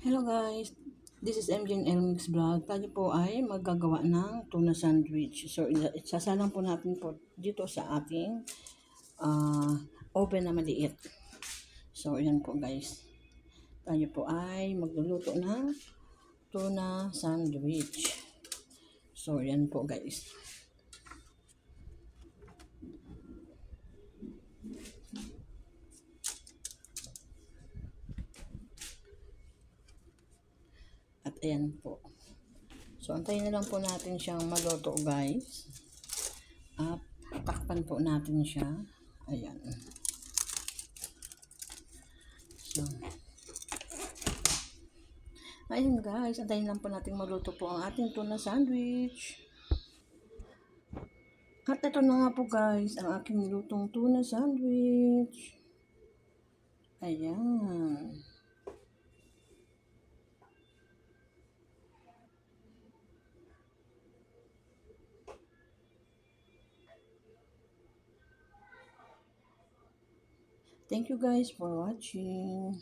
Hello guys, this is MJ and Elmix Vlog. Tayo po ay maggagawa ng tuna sandwich. So, isasalang po natin po dito sa ating oven na maliit. So, yan po guys. Tayo po ay magluluto ng tuna sandwich. So, yan po guys. At ayan po. So, antayin na lang po natin siyang maluto guys. At takpan po natin siya. Ayan. So, ayun guys, antayin lang po natin maluto po ang ating tuna sandwich. At ito na nga po guys, ang aking nilutong tuna sandwich. Ayan. Thank you guys for watching.